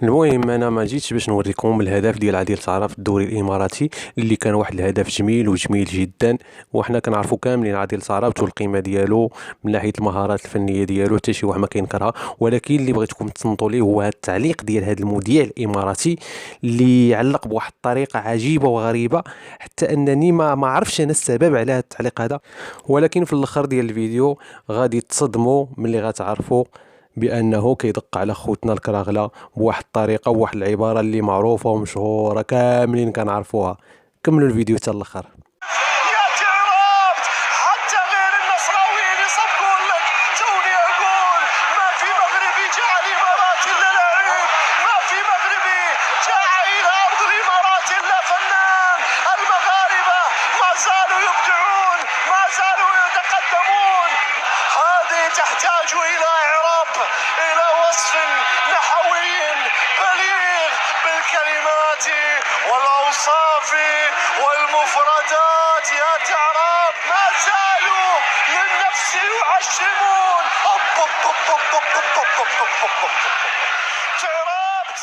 المهم انا ما جيتش باش نوريكم الهدف ديال عادل صعرة في الدوري الاماراتي، اللي كان واحد الهدف جميل وجميل جدا. وحنا كنعرفوا كاملين عادل صعرة والقيمه ديالو من ناحيه المهارات الفنيه ديالو، حتى شي واحد ما كينكرها. ولكن اللي بغيتكم تصنتوا ليه هو هذا التعليق ديال هذا المذيع الاماراتي اللي علق بواحد الطريقه عجيبه وغريبه، حتى انني ما عرفش انا السبب على هذا التعليق هذا. ولكن في الاخر ديال الفيديو غادي تصدموا ملي غتعرفوا بانه كيدق على خوتنا الكراغله بواحد الطريقه وواحد العباره اللي معروفه ومشهوره كاملين كنعرفوها. كملوا الفيديو حتى الاخر. يا تعرفت حتى غير النصراويين يصفقون لك. توني اقول ما في مغربي جاء الامارات الا لعيب، ما في مغربي جاء الى ارض الامارات الا فنان. المغاربه ما زالوا يبدعون، ما زالوا يتقدمون. هذه تحتاج الى اعراب، الى وصف نحوي بليغ بالكلمات والاوصاف والمفردات. يا تعراب ما زالوا للنفس يعشمون. تعربت